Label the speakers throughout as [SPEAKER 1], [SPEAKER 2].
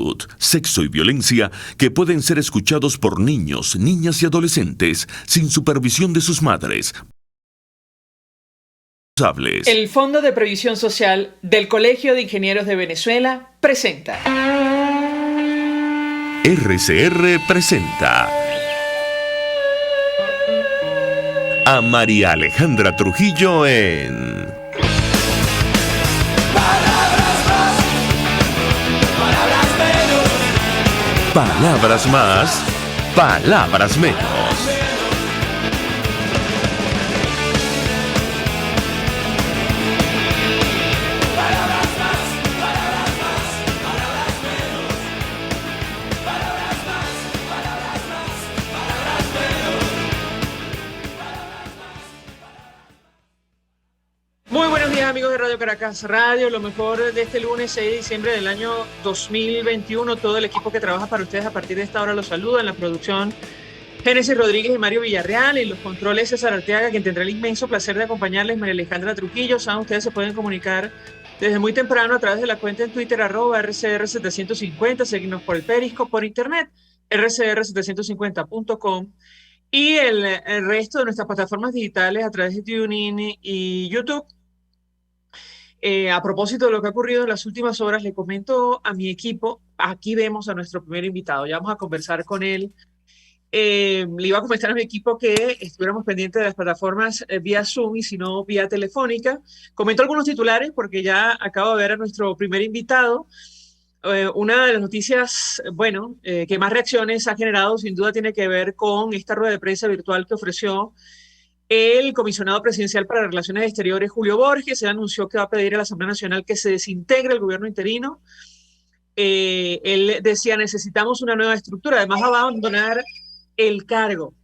[SPEAKER 1] salud, sexo y violencia que pueden ser escuchados por niños, niñas y adolescentes sin supervisión de sus madres.
[SPEAKER 2] El Fondo de Previsión Social del Colegio de Ingenieros de Venezuela presenta.
[SPEAKER 1] RCR presenta a María Alejandra Trujillo en Palabras más, palabras menos.
[SPEAKER 2] Muy buenos días, amigos de Radio Caracas Radio, lo mejor de este lunes 6 de diciembre del año 2021. Todo el equipo que trabaja para ustedes a partir de esta hora los saluda. En la producción, Génesis Rodríguez y Mario Villarreal. En los controles, César Arteaga, quien tendrá el inmenso placer de acompañarles, María Alejandra Trujillo. Saben, ustedes se pueden comunicar desde muy temprano a través de la cuenta en Twitter, @RCR750, seguirnos por el Periscope, por internet, rcr750.com, y el resto de nuestras plataformas digitales a través de TuneIn y YouTube. A propósito de lo que ha ocurrido en las últimas horas, le comento a mi equipo, aquí vemos a nuestro primer invitado, ya vamos a conversar con él. Le iba a comentar a mi equipo que estuviéramos pendientes de las plataformas vía Zoom y si no vía telefónica. Comento algunos titulares porque ya acabo de ver a nuestro primer invitado. Una de las noticias, que más reacciones ha generado sin duda tiene que ver con esta rueda de prensa virtual que ofreció el comisionado presidencial para Relaciones Exteriores, Julio Borges. Se anunció que va a pedir a la Asamblea Nacional que se desintegre el gobierno interino. Él decía, necesitamos una nueva estructura. Además, va a abandonar el cargo.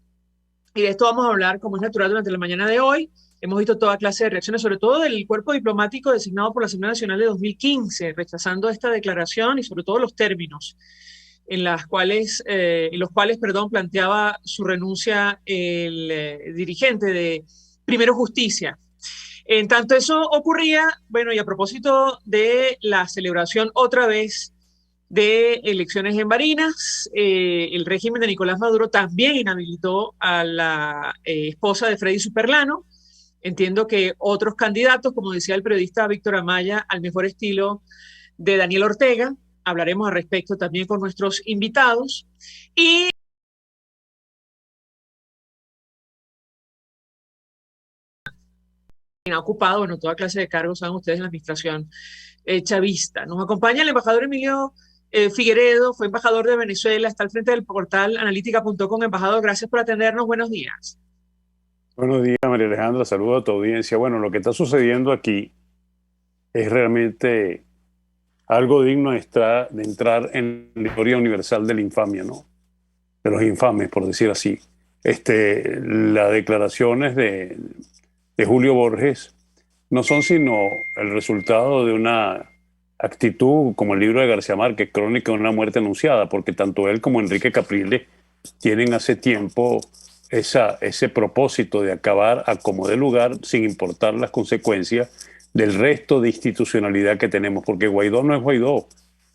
[SPEAKER 2] Y de esto vamos a hablar, como es natural, durante la mañana de hoy. Hemos visto toda clase de reacciones, sobre todo del cuerpo diplomático designado por la Asamblea Nacional de 2015, rechazando esta declaración y sobre todo los términos en los cuales planteaba su renuncia el dirigente de Primero Justicia. En tanto eso ocurría, y a propósito de la celebración otra vez de elecciones en Barinas, el régimen de Nicolás Maduro también inhabilitó a la esposa de Freddy Superlano. Entiendo que otros candidatos, como decía el periodista Víctor Amaya, al mejor estilo de Daniel Ortega. Hablaremos al respecto también con nuestros invitados. Y ha ocupado, toda clase de cargos, saben ustedes, en la administración chavista. Nos acompaña el embajador Emilio Figueredo, fue embajador de Venezuela, está al frente del portal analítica.com. Embajador, gracias por atendernos. Buenos días.
[SPEAKER 3] Buenos días, María Alejandra. Saludos a tu audiencia. Bueno, lo que está sucediendo aquí es realmente algo digno de entrar en la historia universal de la infamia, ¿no? De los infames, por decir así. Las declaraciones de Julio Borges no son sino el resultado de una actitud, como el libro de García Márquez, Crónica de una muerte anunciada, porque tanto él como Enrique Capriles tienen hace tiempo ese propósito de acabar a como dé lugar, sin importar las consecuencias del resto de institucionalidad que tenemos, porque Guaidó no es Guaidó.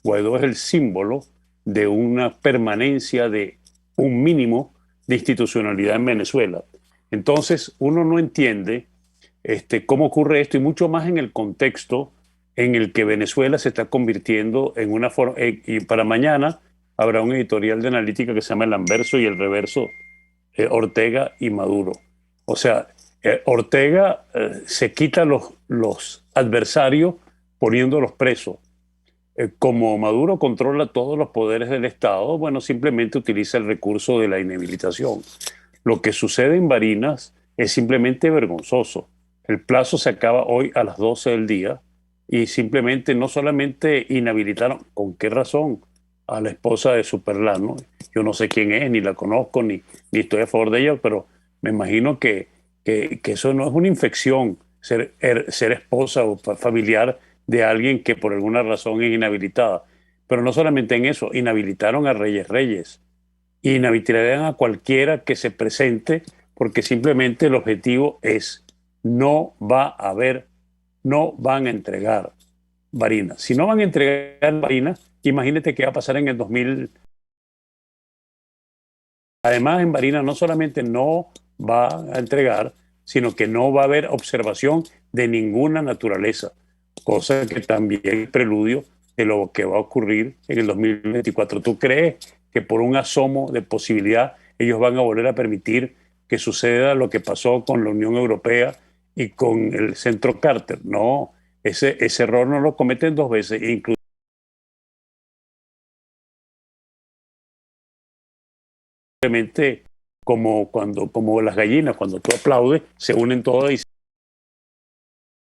[SPEAKER 3] Guaidó es el símbolo de una permanencia de un mínimo de institucionalidad en Venezuela. Entonces, uno no entiende cómo ocurre esto, y mucho más en el contexto en el que Venezuela se está convirtiendo en una forma. Y para mañana habrá un editorial de analítica que se llama El Anverso y el Reverso, Ortega y Maduro. O sea, Ortega se quita los adversarios poniéndolos presos. Como Maduro controla todos los poderes del Estado, simplemente utiliza el recurso de la inhabilitación. Lo que sucede en Barinas es simplemente vergonzoso. El plazo se acaba hoy a las 12 del día y simplemente no solamente inhabilitaron, ¿con qué razón?, a la esposa de Superlano. Yo no sé quién es, ni la conozco, ni estoy a favor de ella, pero me imagino que eso no es una infección, ser esposa o familiar de alguien que por alguna razón es inhabilitada. Pero no solamente en eso, inhabilitaron a Reyes, inhabilitarían a cualquiera que se presente, porque simplemente el objetivo es no van a entregar Barinas. Si no van a entregar Barinas, imagínate qué va a pasar en el 2000. Además, en Barinas no solamente no va a entregar, sino que no va a haber observación de ninguna naturaleza, cosa que también es preludio de lo que va a ocurrir en el 2024. ¿Tú crees que por un asomo de posibilidad ellos van a volver a permitir que suceda lo que pasó con la Unión Europea y con el Centro Carter? No, ese error no lo cometen dos veces, incluso simplemente como las gallinas, cuando tú aplaudes, se unen todas y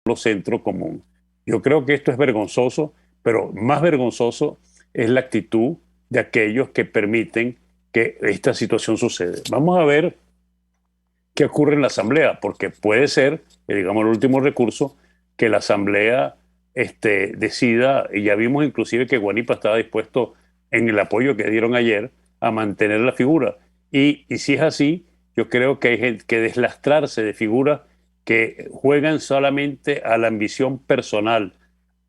[SPEAKER 3] los centro común. Yo creo que esto es vergonzoso, pero más vergonzoso es la actitud de aquellos que permiten que esta situación suceda. Vamos a ver qué ocurre en la Asamblea, porque puede ser, digamos, el último recurso, que la Asamblea decida, y ya vimos inclusive que Guanipa estaba dispuesto en el apoyo que dieron ayer a mantener la figura. Y si es así, yo creo que hay que deslastrarse de figuras que juegan solamente a la ambición personal,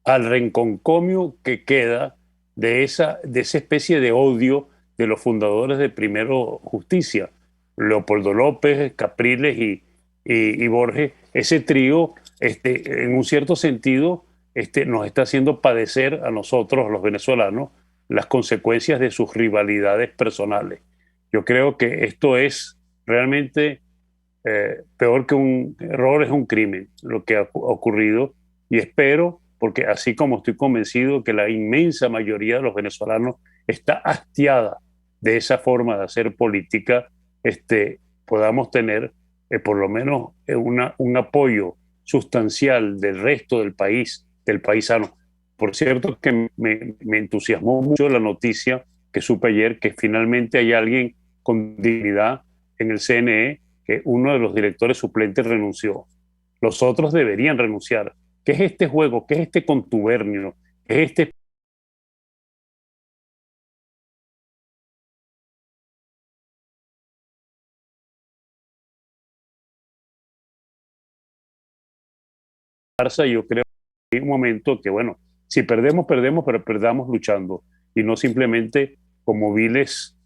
[SPEAKER 3] al renconcomio que queda de esa especie de odio de los fundadores de Primero Justicia, Leopoldo López, Capriles y Borges. Ese trío, en un cierto sentido, nos está haciendo padecer a nosotros, los venezolanos, las consecuencias de sus rivalidades personales. Yo creo que esto es realmente peor que un error, es un crimen lo que ha ocurrido, y espero, porque así como estoy convencido que la inmensa mayoría de los venezolanos está hastiada de esa forma de hacer política, podamos tener por lo menos un apoyo sustancial del resto del país, del paisano. Por cierto, que me entusiasmó mucho la noticia que supe ayer, que finalmente hay alguien con dignidad en el CNE, que uno de los directores suplentes renunció. Los otros deberían renunciar. ¿Qué es este juego? ¿Qué es este contubernio? ¿Qué es este farsa? Yo creo que hay un momento que, bueno, si perdemos, perdemos, pero perdamos luchando y no simplemente como viles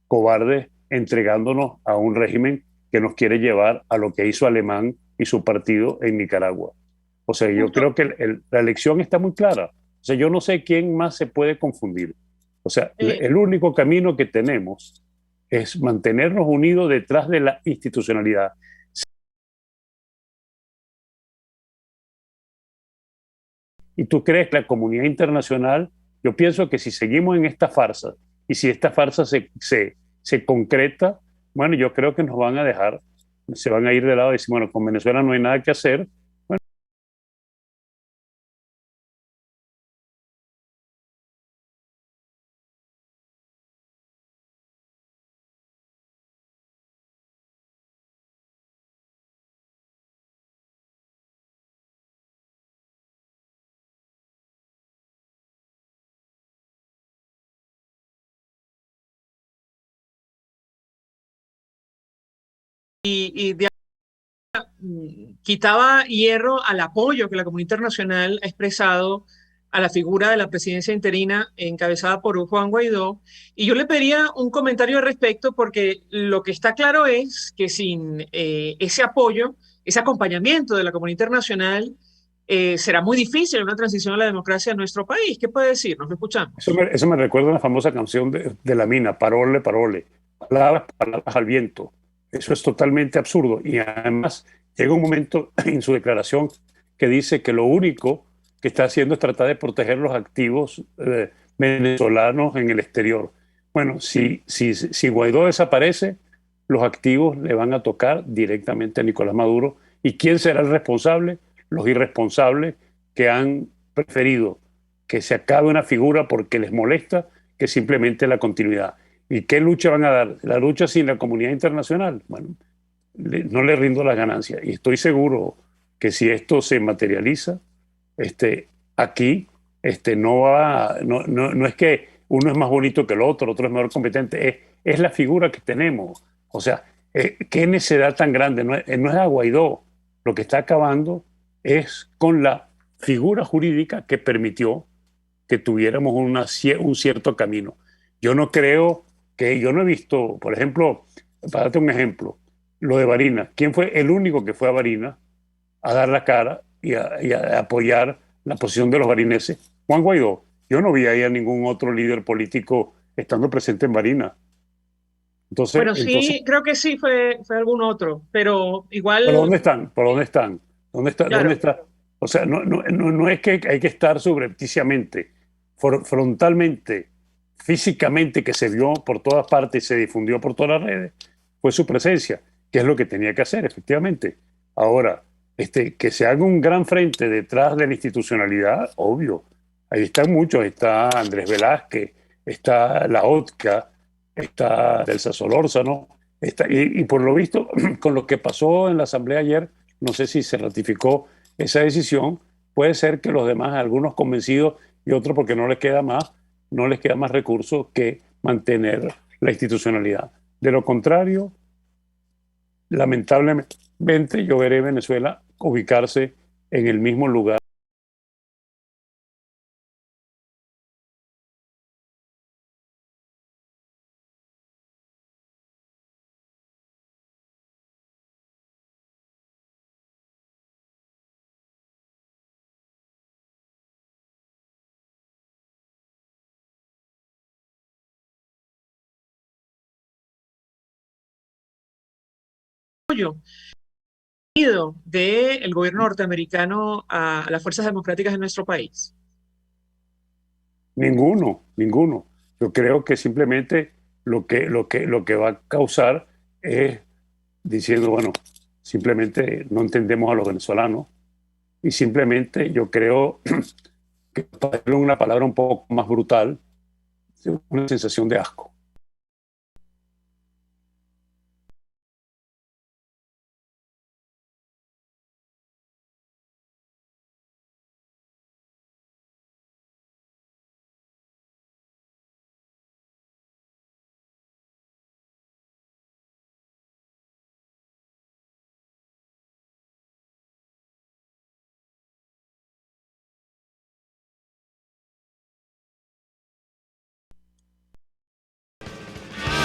[SPEAKER 3] cobardes entregándonos a un régimen que nos quiere llevar a lo que hizo Alemán y su partido en Nicaragua. O sea, yo
[SPEAKER 2] Justo,
[SPEAKER 3] creo que la elección está muy clara. O sea, yo no sé quién más se puede confundir. O sea,
[SPEAKER 2] eh,
[SPEAKER 3] el único camino que tenemos es mantenernos unidos detrás de la institucionalidad. ¿Y tú crees que la comunidad internacional? Yo pienso que si seguimos en esta farsa y si esta farsa se concreta, bueno, yo creo que nos van a dejar, se van a ir de lado y decir, bueno, con Venezuela no hay nada que hacer.
[SPEAKER 2] y quitaba hierro al apoyo que la comunidad internacional ha expresado a la figura de la presidencia interina encabezada por Juan Guaidó. Y yo le pediría un comentario al respecto porque lo que está claro es que sin ese apoyo, ese acompañamiento de la comunidad internacional, será muy difícil una transición a la democracia en nuestro país. ¿Qué puede decir? Nos escuchamos.
[SPEAKER 3] Eso me recuerda a una famosa canción de La Mina, Parole, Parole, palabras, palabras al viento. Eso es totalmente absurdo. Y además llega un momento en su declaración que dice que lo único que está haciendo es tratar de proteger los activos venezolanos en el exterior. Bueno, si Guaidó desaparece, los activos le van a tocar directamente a Nicolás Maduro. ¿Y quién será el responsable? Los irresponsables que han preferido que se acabe una figura porque les molesta que simplemente la continuidad. ¿Y qué lucha van a dar? La lucha sin la comunidad internacional. Bueno, no le rindo las ganancias. Y estoy seguro que si esto se materializa, aquí no es que uno es más bonito que el otro es mejor competente, es la figura que tenemos. O sea, qué necesidad tan grande. No es a Guaidó. Lo que está acabando es con la figura jurídica que permitió que tuviéramos un cierto camino. Yo no he visto, por ejemplo, para darte un ejemplo, lo de Barinas. ¿Quién fue el único que fue a Barinas a dar la cara y a apoyar la posición de los barineses? Juan Guaidó. Yo no vi ahí a ningún otro líder político estando presente en Barinas.
[SPEAKER 2] Bueno,
[SPEAKER 3] Entonces,
[SPEAKER 2] sí, creo que sí fue algún otro, pero
[SPEAKER 3] ¿pero
[SPEAKER 2] igual,
[SPEAKER 3] dónde están? ¿Por dónde están? ¿Dónde está? ¿Dónde
[SPEAKER 2] claro.
[SPEAKER 3] está? O sea, no es que hay que estar subrepticiamente, frontalmente, físicamente, que se vio por todas partes y se difundió por todas las redes, fue su presencia, que es lo que tenía que hacer, efectivamente. Ahora, que se haga un gran frente detrás de la institucionalidad, obvio. Ahí están muchos, está Andrés Velázquez, está la OTCA, está Delsa Solórzano, y por lo visto, con lo que pasó en la asamblea ayer, no sé si se ratificó esa decisión, puede ser que los demás, algunos convencidos y otros porque no les queda más recursos que mantener la institucionalidad. De lo contrario, lamentablemente yo veré Venezuela ubicarse en el mismo lugar.
[SPEAKER 2] Del gobierno norteamericano a las fuerzas democráticas de nuestro país.
[SPEAKER 3] Ninguno. Yo creo que simplemente lo que va a causar es diciendo, bueno, simplemente no entendemos a los venezolanos y simplemente yo creo que para darle una palabra un poco más brutal, una sensación de asco.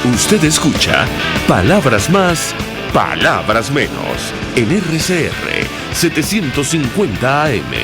[SPEAKER 1] Usted escucha Palabras Más, Palabras Menos en RCR 750 AM.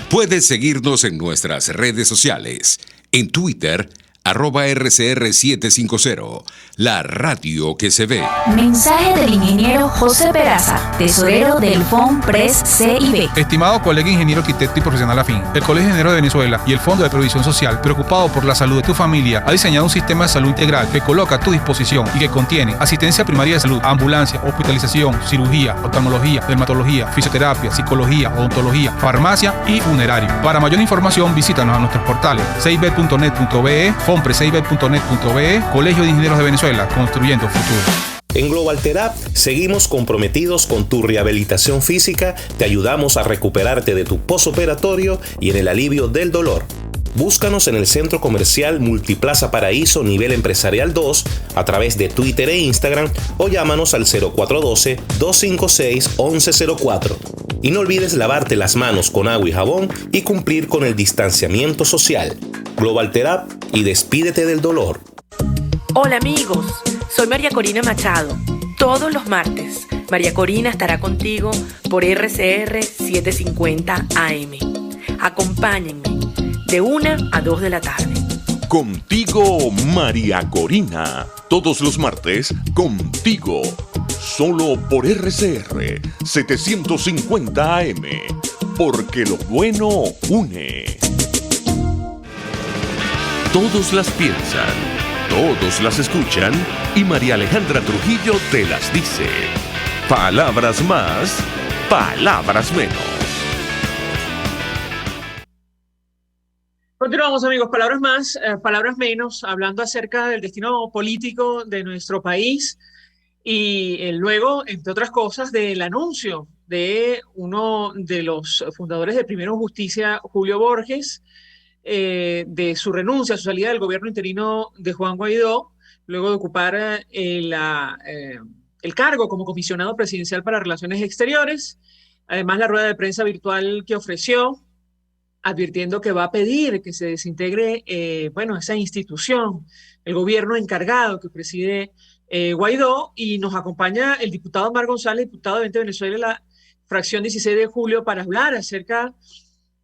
[SPEAKER 4] Puedes seguirnos en nuestras redes sociales. En Twitter, @RCR750, la radio que se ve.
[SPEAKER 5] Mensaje del ingeniero José Peraza, tesorero del FONPRES CIB.
[SPEAKER 6] Estimado colega ingeniero arquitecto y profesional afín, el Colegio de Ingenieros de Venezuela y el Fondo de Previsión Social, preocupado por la salud de tu familia, ha diseñado un sistema de salud integral que coloca a tu disposición y que contiene asistencia primaria de salud, ambulancia, hospitalización, cirugía, oftalmología, dermatología, fisioterapia, psicología, odontología, farmacia y funerario. Para mayor información, visítanos a nuestros portales cib.net.be, fonprescib.net.be, Colegio de Ingenieros de Venezuela, construyendo futuro.
[SPEAKER 7] En Global Therap seguimos comprometidos con tu rehabilitación física, te ayudamos a recuperarte de tu posoperatorio y en el alivio del dolor. Búscanos en el Centro Comercial Multiplaza Paraíso Nivel Empresarial 2 a través de Twitter e Instagram o llámanos al 0412-256-1104. Y no olvides lavarte las manos con agua y jabón y cumplir con el distanciamiento social. Global Therap y despídete del dolor.
[SPEAKER 8] Hola amigos, soy María Corina Machado. Todos los martes, María Corina estará contigo por RCR 750 AM. Acompáñenme de 1 a 2 de la tarde.
[SPEAKER 1] Contigo, María Corina. Todos los martes, contigo. Solo por RCR 750 AM. Porque lo bueno une. Todos las piensan, todos las escuchan y María Alejandra Trujillo te las dice. Palabras más, palabras menos.
[SPEAKER 2] Continuamos, amigos. Palabras más, palabras menos, hablando acerca del destino político de nuestro país y luego, entre otras cosas, del anuncio de uno de los fundadores de Primero Justicia, Julio Borges, de su renuncia, su salida del gobierno interino de Juan Guaidó, luego de ocupar el cargo como comisionado presidencial para Relaciones Exteriores. Además, la rueda de prensa virtual que ofreció advirtiendo que va a pedir que se desintegre, bueno, esa institución, el gobierno encargado que preside Guaidó, y nos acompaña el diputado Omar González, diputado de 20 Venezuela, la fracción 16 de julio, para hablar acerca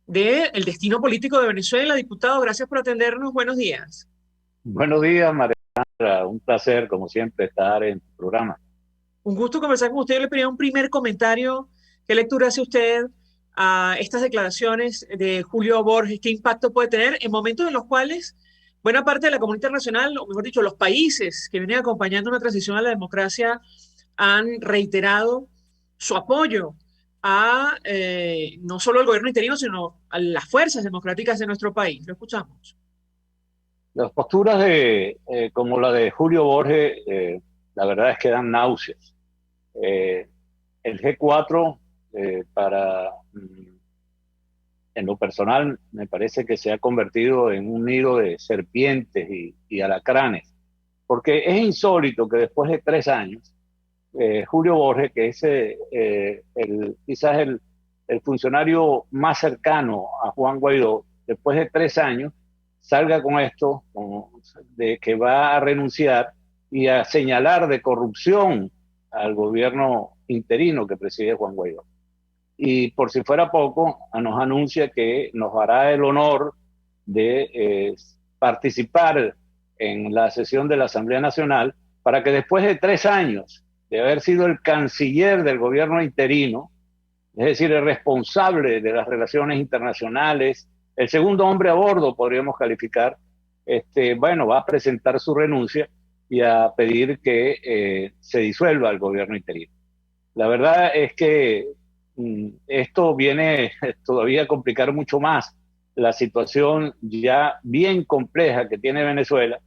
[SPEAKER 2] del destino político de Venezuela. Diputado, gracias por atendernos. Buenos días.
[SPEAKER 9] Buenos días, María Alejandra. Un placer, como siempre, estar en tu programa.
[SPEAKER 2] Un gusto conversar con usted. Yo le pedía un primer comentario. ¿Qué lectura hace usted a estas declaraciones de Julio Borges? ¿Qué impacto puede tener en momentos en los cuales buena parte de la comunidad internacional, o mejor dicho, los países que vienen acompañando una transición a la democracia, han reiterado su apoyo a no solo al gobierno interino, sino a las fuerzas democráticas de nuestro país? Lo escuchamos.
[SPEAKER 9] Las posturas como la de Julio Borges, la verdad es que dan náuseas. El G4, en lo personal, me parece que se ha convertido en un nido de serpientes y alacranes, porque es insólito que después de 3 años, Julio Borges, que es quizás el funcionario más cercano a Juan Guaidó, después de 3 años, salga con esto, de que va a renunciar y a señalar de corrupción al gobierno interino que preside Juan Guaidó. Y por si fuera poco, nos anuncia que nos hará el honor de participar en la sesión de la Asamblea Nacional, para que después de 3 años de haber sido el canciller del gobierno interino, es decir, el responsable de las relaciones internacionales, el segundo hombre a bordo, podríamos calificar, bueno, va a presentar su renuncia y a pedir que se disuelva el gobierno interino. La verdad es que esto viene todavía a complicar mucho más la situación ya bien compleja que tiene Venezuela,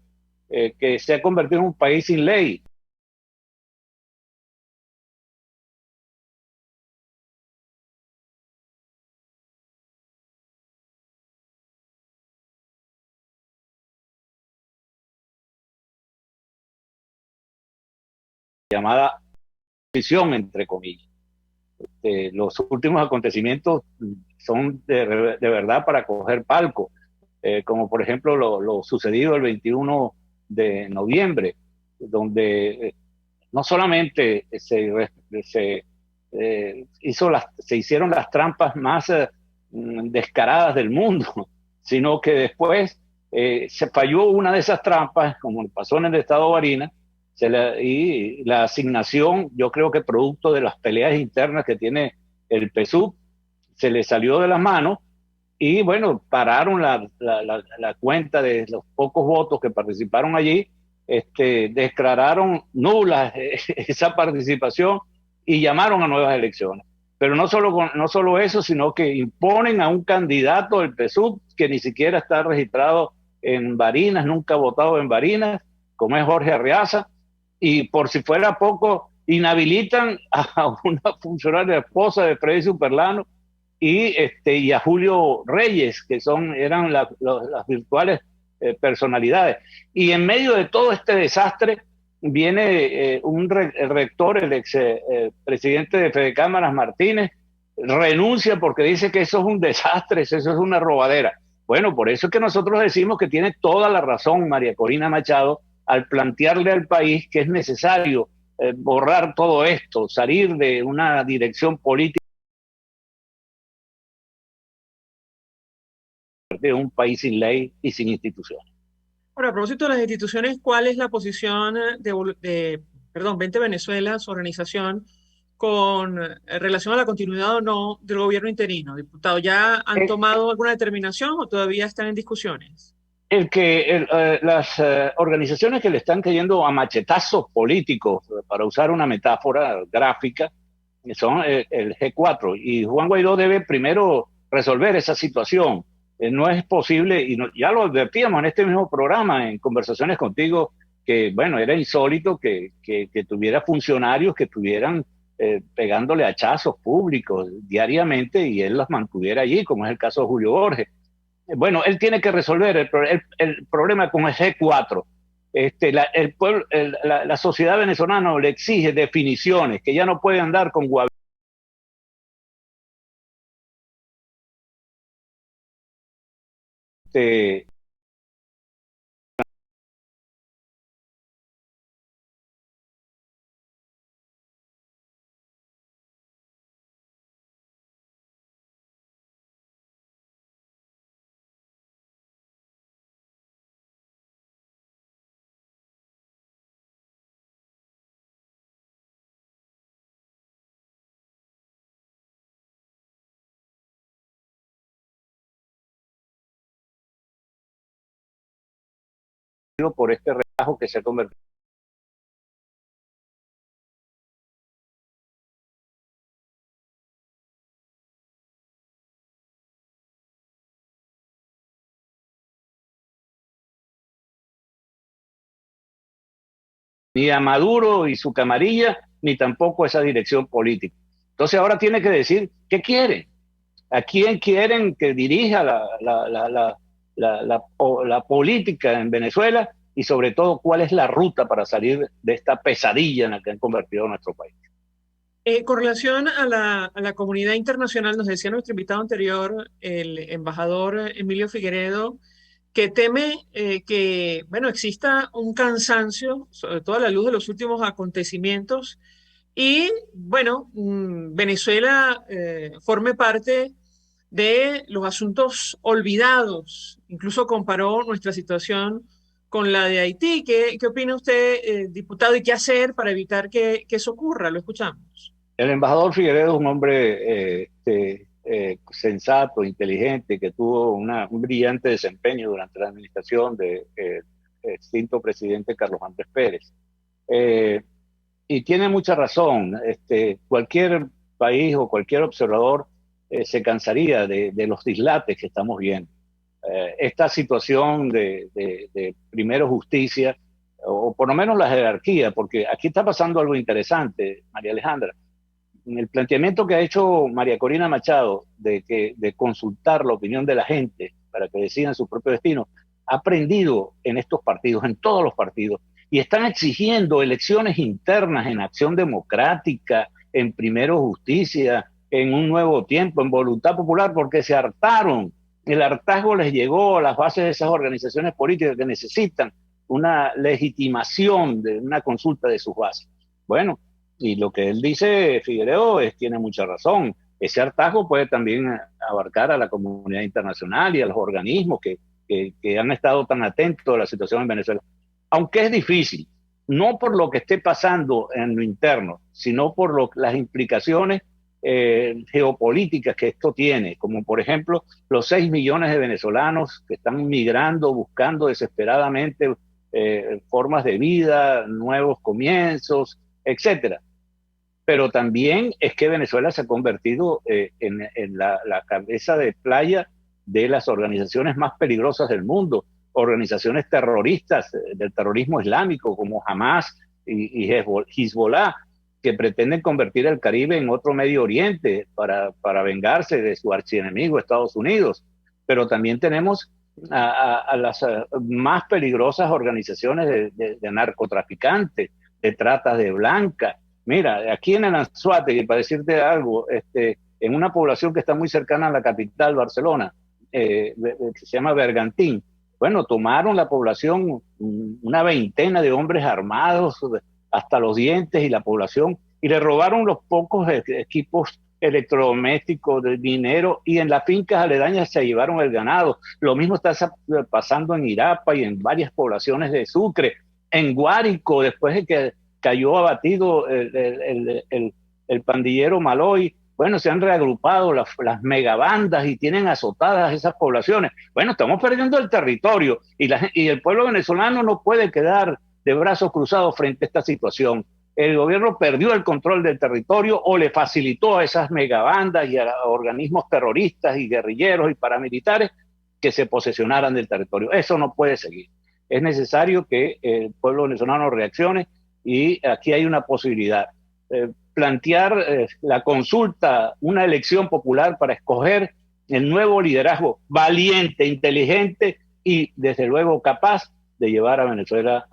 [SPEAKER 9] que se ha convertido en un país sin ley. Llamada prisión, entre comillas. Los últimos acontecimientos son de verdad para coger palco, como por ejemplo lo sucedido el 21 de noviembre, donde no solamente se hicieron las trampas más descaradas del mundo, sino que después se falló una de esas trampas, como pasó en el estado de Barinas, y la asignación, yo creo que producto de las peleas internas que tiene el PSUV, se le salió de las manos y bueno, pararon la cuenta de los pocos votos que participaron allí, declararon nula esa participación y llamaron a nuevas elecciones. Pero no solo eso, sino que imponen a un candidato del PSUV que ni siquiera está registrado en Barinas, nunca ha votado en Barinas, como es Jorge Arreaza. Y por si fuera poco, inhabilitan a una funcionaria esposa de Freddy Superlano y a Julio Reyes, que eran las virtuales personalidades. Y en medio de todo este desastre viene el rector, el ex presidente de Fede Cámaras, Martínez, renuncia porque dice que eso es un desastre, eso es una robadera. Bueno, por eso es que nosotros decimos que tiene toda la razón María Corina Machado al plantearle al país que es necesario borrar todo esto, salir de una dirección política de un país sin ley y sin instituciones.
[SPEAKER 2] Ahora, a propósito de las instituciones, ¿cuál es la posición de 20 Venezuela, su organización, con relación a la continuidad o no del gobierno interino? Diputado, ¿ya han tomado alguna determinación o todavía están en discusiones?
[SPEAKER 9] Las organizaciones que le están cayendo a machetazos políticos, para usar una metáfora gráfica, son el G4, y Juan Guaidó debe primero resolver esa situación. No es posible, y ya lo advertíamos en este mismo programa, en conversaciones contigo, que bueno, era insólito que tuviera funcionarios que estuvieran pegándole hachazos públicos diariamente y él los mantuviera allí, como es el caso de Julio Borges. Bueno, él tiene que resolver el problema con el G4. La sociedad venezolana le exige definiciones, que ya no puede andar con por este relajo que se ha convertido. Ni a Maduro y su camarilla, ni tampoco esa dirección política. Entonces ahora tiene que decir qué quieren, a quién quieren que dirija la política en Venezuela y sobre todo cuál es la ruta para salir de esta pesadilla en la que han convertido nuestro país.
[SPEAKER 2] Con relación a la comunidad internacional, nos decía nuestro invitado anterior, el embajador Emilio Figueredo, que teme que, bueno, exista un cansancio, sobre todo a la luz de los últimos acontecimientos, y, bueno, Venezuela forme parte de los asuntos olvidados. Incluso comparó nuestra situación con la de Haití. ¿Qué opina usted, diputado, y qué hacer para evitar que eso ocurra? Lo escuchamos.
[SPEAKER 9] El embajador Figueredo es un hombre sensato, inteligente, que tuvo un brillante desempeño durante la administración del extinto presidente Carlos Andrés Pérez. Y tiene mucha razón. Cualquier país o cualquier observador se cansaría de los dislates que estamos viendo. Esta situación de primero justicia, o por lo menos la jerarquía, porque aquí está pasando algo interesante, María Alejandra. El planteamiento que ha hecho María Corina Machado de consultar la opinión de la gente para que decidan su propio destino, ha prendido en estos partidos, en todos los partidos, y están exigiendo elecciones internas en Acción Democrática, en Primero Justicia, en Un Nuevo Tiempo, en Voluntad Popular, porque se hartaron. El hartazgo les llegó a las bases de esas organizaciones políticas que necesitan una legitimación de una consulta de sus bases. Bueno, y lo que él dice, Figueredo, tiene mucha razón. Ese hartazgo puede también abarcar a la comunidad internacional y a los organismos que han estado tan atentos a la situación en Venezuela. Aunque es difícil, no por lo que esté pasando en lo interno, sino por las implicaciones geopolíticas que esto tiene, como por ejemplo los 6 millones de venezolanos que están migrando, buscando desesperadamente formas de vida, nuevos comienzos, etcétera. Pero también es que Venezuela se ha convertido en la cabeza de playa de las organizaciones más peligrosas del mundo, organizaciones terroristas del terrorismo islámico como Hamas y Hezbollah, que pretenden convertir el Caribe en otro Medio Oriente para vengarse de su archienemigo Estados Unidos. Pero también tenemos a las más peligrosas organizaciones de narcotraficantes, de trata de blanca. Mira, aquí en el Anzoátegui, para decirte algo, en una población que está muy cercana a la capital, Barcelona, que se llama Bergantín, bueno, tomaron la población una veintena de hombres armados hasta los dientes y la población, y le robaron los pocos equipos electrodomésticos, de dinero, y en las fincas aledañas se llevaron el ganado. Lo mismo está pasando en Irapa y en varias poblaciones de Sucre, en Guárico, después de que cayó abatido el pandillero Maloy. Bueno, se han reagrupado las megabandas y tienen azotadas esas poblaciones. Bueno, estamos perdiendo el territorio y el pueblo venezolano no puede quedar de brazos cruzados frente a esta situación. El gobierno perdió el control del territorio o le facilitó a esas megabandas y a organismos terroristas y guerrilleros y paramilitares que se posesionaran del territorio. Eso no puede seguir. Es necesario que el pueblo venezolano reaccione y aquí hay una posibilidad. Plantear la consulta, una elección popular para escoger el nuevo liderazgo valiente, inteligente y desde luego capaz de llevar a Venezuela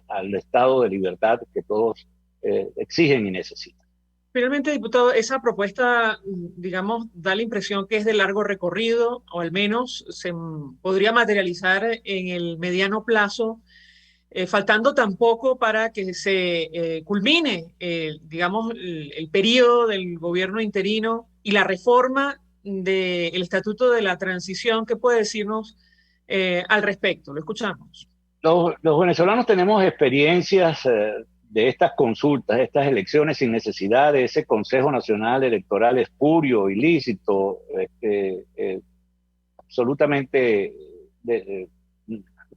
[SPEAKER 9] al estado de libertad que todos exigen y necesitan.
[SPEAKER 2] Finalmente, diputado, esa propuesta, digamos, da la impresión que es de largo recorrido, o al menos se podría materializar en el mediano plazo, faltando tampoco para que se culmine, digamos, el periodo del gobierno interino y la reforma del Estatuto de la Transición. ¿Qué puede decirnos al respecto? Lo escuchamos.
[SPEAKER 9] Los venezolanos tenemos experiencias de estas consultas, estas elecciones sin necesidad de ese Consejo Nacional Electoral espurio, ilícito, absolutamente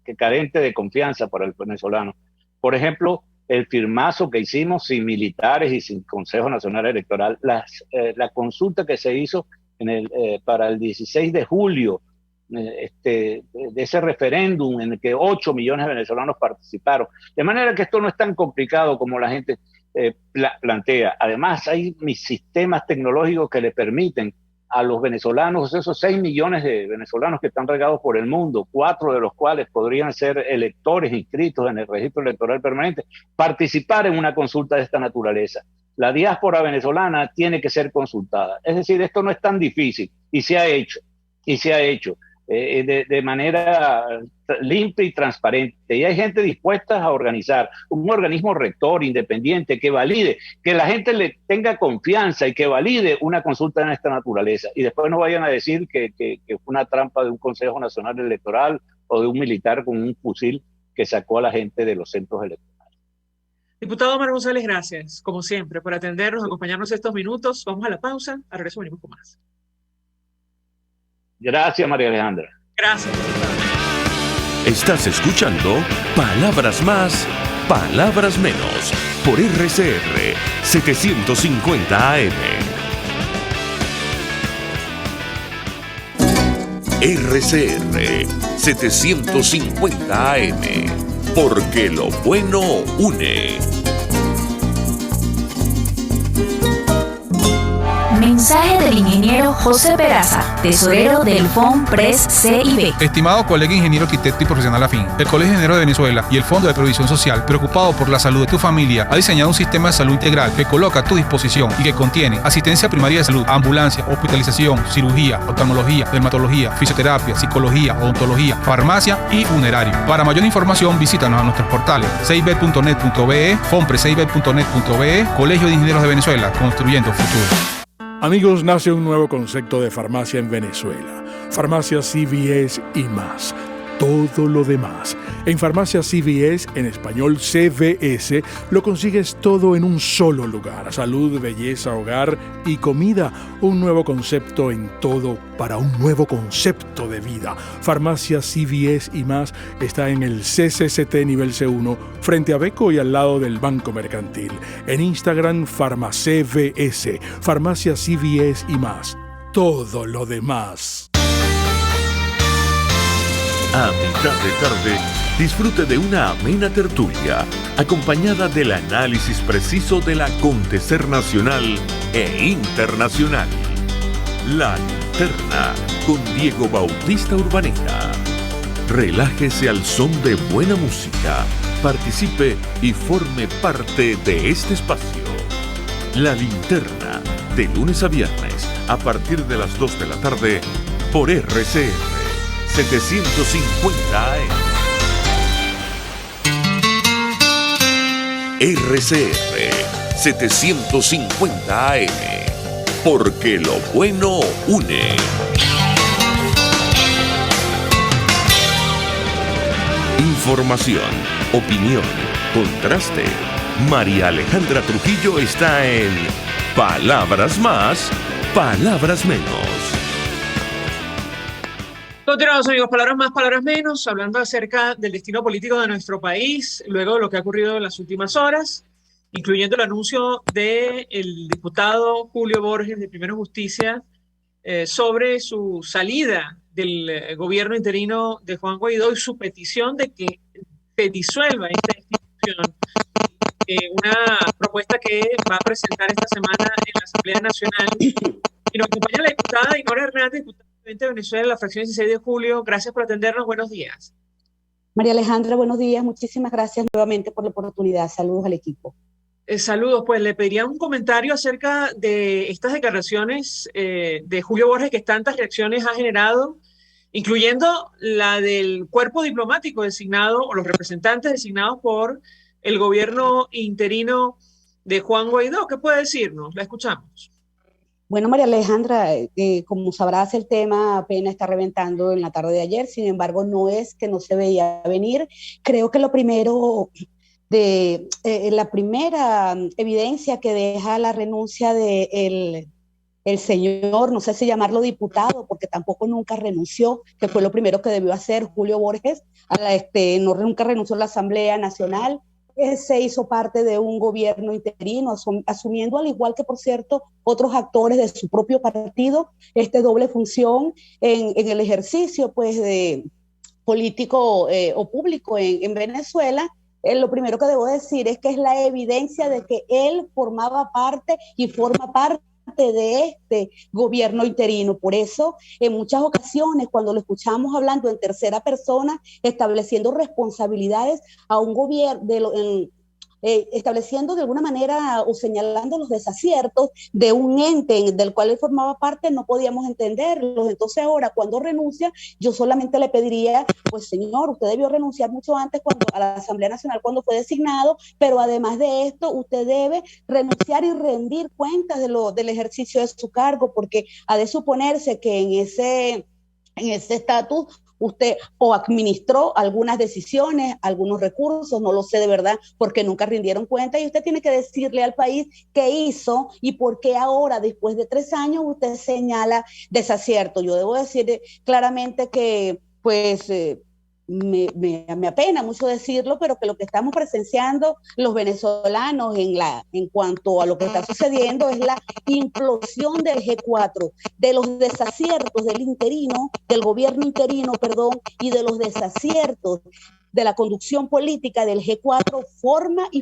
[SPEAKER 9] que carente de confianza para el venezolano. Por ejemplo, el firmazo que hicimos sin militares y sin Consejo Nacional Electoral, la consulta que se hizo para el 16 de julio, de ese referéndum en el que 8 millones de venezolanos participaron. De manera que esto no es tan complicado como la gente plantea. Además, hay mis sistemas tecnológicos que le permiten a los venezolanos, esos 6 millones de venezolanos que están regados por el mundo, 4 de los cuales podrían ser electores inscritos en el registro electoral permanente, participar en una consulta de esta naturaleza. La diáspora venezolana tiene que ser consultada. Es decir, esto no es tan difícil y se ha hecho. De manera limpia y transparente. Y hay gente dispuesta a organizar un organismo rector independiente que valide, que la gente le tenga confianza y que valide una consulta de esta naturaleza. Y después no vayan a decir que fue una trampa de un Consejo Nacional Electoral o de un militar con un fusil que sacó a la gente de los centros electorales.
[SPEAKER 2] Diputado Omar González, gracias, como siempre, por atendernos, acompañarnos estos minutos. Vamos a la pausa. Al regreso venimos con más.
[SPEAKER 9] Gracias, María Alejandra.
[SPEAKER 2] Gracias, diputado.
[SPEAKER 1] Estás escuchando Palabras Más, Palabras Menos, por RCR 750 AM. RCR 750 AM, porque lo bueno une.
[SPEAKER 5] Mensaje del ingeniero José Peraza, tesorero del FONPRES CIB.
[SPEAKER 6] Estimado colega ingeniero, arquitecto y profesional afín, el Colegio de Ingenieros de Venezuela y el Fondo de Previsión Social, preocupado por la salud de tu familia, ha diseñado un sistema de salud integral que coloca a tu disposición y que contiene asistencia primaria de salud, ambulancia, hospitalización, cirugía, oftalmología, dermatología, fisioterapia, psicología, odontología, farmacia y funerario. Para mayor información, visítanos a nuestros portales cib.net.be, fonprescib.net.be, Colegio de Ingenieros de Venezuela, construyendo futuro.
[SPEAKER 10] Amigos, nace un nuevo concepto de farmacia en Venezuela. Farmacia CVS y más. Todo lo demás. En Farmacia CVS, en español CVS, lo consigues todo en un solo lugar. Salud, belleza, hogar y comida. Un nuevo concepto en todo para un nuevo concepto de vida. Farmacia CVS y más está en el CCCT nivel C1, frente a Beco y al lado del Banco Mercantil. En Instagram, FarmaCVS. Farmacia CVS y más. Todo lo demás.
[SPEAKER 1] A mitad de tarde, disfrute de una amena tertulia, acompañada del análisis preciso del acontecer nacional e internacional. La Linterna, con Diego Bautista Urbaneta. Relájese al son de buena música, participe y forme parte de este espacio. La Linterna, de lunes a viernes, a partir de las 2 de la tarde, por RCR 750 AM. RCR 750 AM, porque lo bueno une. Información, opinión, contraste. María Alejandra Trujillo está en Palabras Más, Palabras Menos.
[SPEAKER 2] Continuamos, amigos, palabras más, palabras menos, hablando acerca del destino político de nuestro país, luego de lo que ha ocurrido en las últimas horas, incluyendo el anuncio del diputado Julio Borges de Primero Justicia sobre su salida del gobierno interino de Juan Guaidó y su petición de que se disuelva esta institución. Una propuesta que va a presentar esta semana en la Asamblea Nacional. Y nos acompaña la diputada Dinora Hernández, diputada de Venezuela, la fracción 16 de julio. Gracias por atendernos. Buenos días.
[SPEAKER 11] María Alejandra, buenos días. Muchísimas gracias nuevamente por la oportunidad. Saludos al equipo.
[SPEAKER 2] Saludos, pues le pediría un comentario acerca de estas declaraciones de Julio Borges que tantas reacciones ha generado, incluyendo la del cuerpo diplomático designado o los representantes designados por el gobierno interino de Juan Guaidó. ¿Qué puede decirnos? La escuchamos.
[SPEAKER 11] Bueno, María Alejandra, como sabrás, el tema apenas está reventando en la tarde de ayer, sin embargo, no es que no se veía venir. Creo que lo primero la primera evidencia que deja la renuncia de el señor, no sé si llamarlo diputado, porque tampoco nunca renunció, que fue lo primero que debió hacer Julio Borges, nunca renunció a la Asamblea Nacional. Se hizo parte de un gobierno interino, asumiendo, al igual que, por cierto, otros actores de su propio partido, doble función en el ejercicio pues, de político o público en Venezuela. Lo primero que debo decir es que es la evidencia de que él formaba parte y forma parte de este gobierno interino. Por eso, en muchas ocasiones, cuando lo escuchamos hablando en tercera persona, estableciendo responsabilidades a un gobierno, estableciendo de alguna manera o señalando los desaciertos de un ente del cual él formaba parte, no podíamos entenderlos. Entonces ahora, cuando renuncia, yo solamente le pediría, pues señor, usted debió renunciar mucho antes a la Asamblea Nacional cuando fue designado, pero además de esto, usted debe renunciar y rendir cuentas del ejercicio de su cargo, porque ha de suponerse que en ese estatus usted o administró algunas decisiones, algunos recursos, no lo sé de verdad, porque nunca rindieron cuenta, y usted tiene que decirle al país qué hizo y por qué ahora, después de 3 años, usted señala desacierto. Yo debo decir claramente que, pues, me apena mucho decirlo, pero que lo que estamos presenciando los venezolanos en cuanto a lo que está sucediendo es la implosión del G4, de los desaciertos del gobierno interino, y de los desaciertos de la conducción política del G4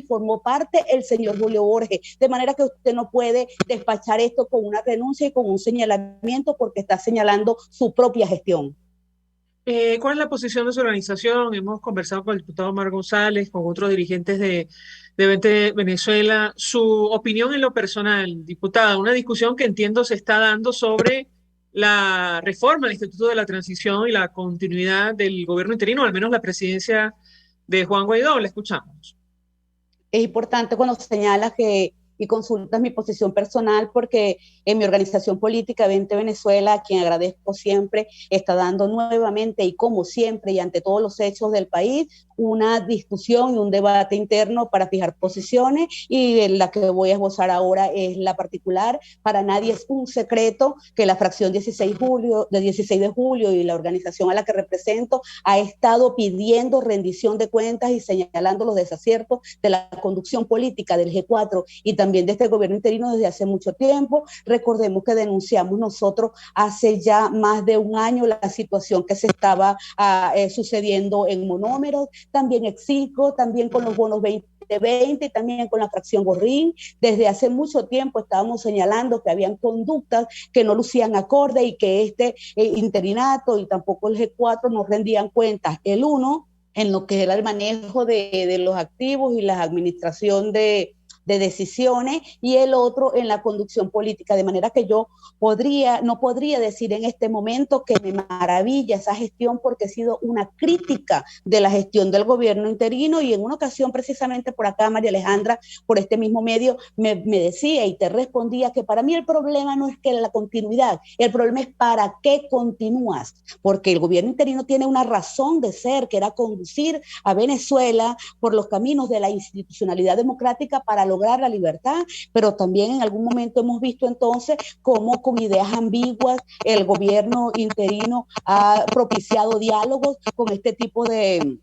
[SPEAKER 11] formó parte el señor Julio Borges, de manera que usted no puede despachar esto con una renuncia y con un señalamiento, porque está señalando su propia gestión.
[SPEAKER 2] ¿Cuál es la posición de su organización? Hemos conversado con el diputado Omar González, con otros dirigentes de Venezuela. Su opinión en lo personal, diputada, una discusión que entiendo se está dando sobre la reforma del Instituto de la Transición y la continuidad del gobierno interino, al menos la presidencia de Juan Guaidó. Le escuchamos.
[SPEAKER 11] Es importante cuando señalas y consultas mi posición personal, porque en mi organización política 20 Venezuela, a quien agradezco siempre, está dando nuevamente y como siempre y ante todos los hechos del país, una discusión y un debate interno para fijar posiciones, y la que voy a esbozar ahora es la particular. Para nadie es un secreto que la fracción 16 de julio y la organización a la que represento ha estado pidiendo rendición de cuentas y señalando los desaciertos de la conducción política del G4 y también de este gobierno interino desde hace mucho tiempo. Recordemos que denunciamos nosotros hace ya más de un año la situación que se estaba sucediendo en monómeros, también Exico, también con los bonos 2020, también con la fracción Gorrín. Desde hace mucho tiempo estábamos señalando que habían conductas que no lucían acorde y que este interinato y tampoco el G4 nos rendían cuentas. El uno en lo que era el manejo de los activos y la administración de decisiones, y el otro en la conducción política, de manera que yo no podría decir en este momento que me maravilla esa gestión, porque he sido una crítica de la gestión del gobierno interino, y en una ocasión precisamente por acá, María Alejandra, por este mismo medio, me decía y te respondía que para mí el problema no es que la continuidad, el problema es para qué continúas, porque el gobierno interino tiene una razón de ser, que era conducir a Venezuela por los caminos de la institucionalidad democrática para lograr la libertad, pero también en algún momento hemos visto entonces cómo con ideas ambiguas el gobierno interino ha propiciado diálogos con este tipo de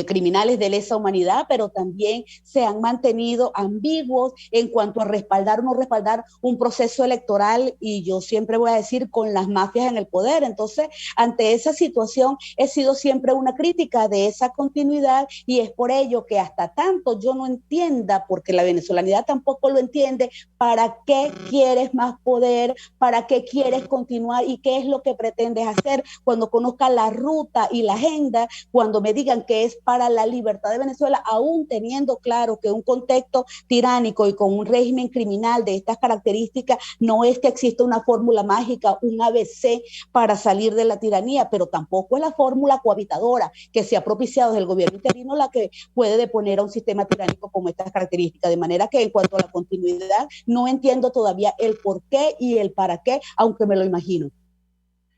[SPEAKER 11] criminales de lesa humanidad, pero también se han mantenido ambiguos en cuanto a respaldar o no respaldar un proceso electoral, y yo siempre voy a decir con las mafias en el poder. Entonces, ante esa situación he sido siempre una crítica de esa continuidad, y es por ello que hasta tanto yo no entienda, porque la venezolanidad tampoco lo entiende, para qué quieres más poder, para qué quieres continuar y qué es lo que pretendes hacer. Cuando conozca la ruta y la agenda, cuando me digan digan que es para la libertad de Venezuela, aún teniendo claro que un contexto tiránico y con un régimen criminal de estas características, no es que exista una fórmula mágica, un ABC para salir de la tiranía, pero tampoco es la fórmula cohabitadora que se ha propiciado desde el gobierno interino la que puede deponer a un sistema tiránico con estas características. De manera que en cuanto a la continuidad, no entiendo todavía el por qué y el para qué, aunque me lo imagino.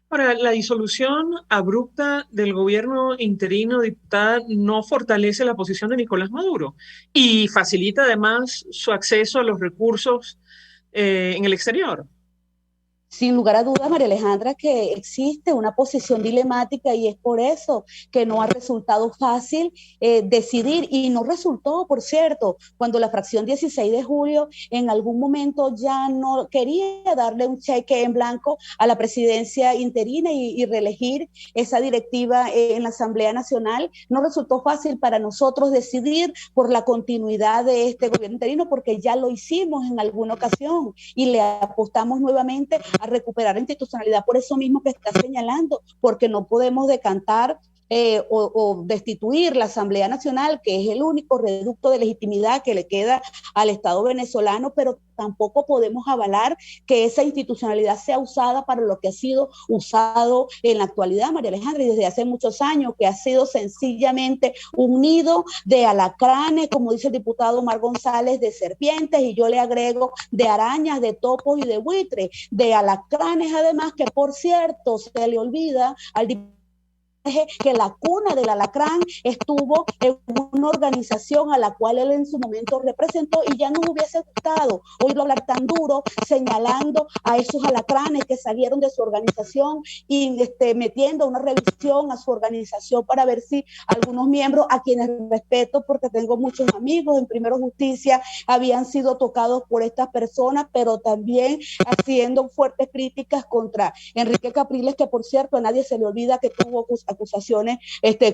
[SPEAKER 2] Ahora, la disolución abrupta del gobierno interino, diputada, no fortalece la posición de Nicolás Maduro y facilita además su acceso a los recursos en el exterior.
[SPEAKER 11] Sin lugar a dudas, María Alejandra, que existe una posición dilemática y es por eso que no ha resultado fácil decidir, y no resultó, por cierto, cuando la fracción 16 de julio en algún momento ya no quería darle un cheque en blanco a la presidencia interina y reelegir esa directiva en la Asamblea Nacional. No resultó fácil para nosotros decidir por la continuidad de este gobierno interino, porque ya lo hicimos en alguna ocasión y le apostamos nuevamente a recuperar la institucionalidad por eso mismo que está señalando, porque no podemos decantar o destituir la Asamblea Nacional, que es el único reducto de legitimidad que le queda al Estado venezolano, pero tampoco podemos avalar que esa institucionalidad sea usada para lo que ha sido usado en la actualidad, María Alejandra, y desde hace muchos años, que ha sido sencillamente un nido de alacranes, como dice el diputado Omar González, de serpientes, y yo le agrego de arañas, de topos y de buitres, de alacranes además, que por cierto se le olvida al diputado que la cuna del alacrán estuvo en una organización a la cual él en su momento representó, y ya no me hubiese gustado oírlo hablar tan duro señalando a esos alacranes que salieron de su organización y metiendo una revisión a su organización para ver si algunos miembros, a quienes respeto porque tengo muchos amigos en Primero Justicia, habían sido tocados por estas personas, pero también haciendo fuertes críticas contra Enrique Capriles, que por cierto a nadie se le olvida que tuvo acusaciones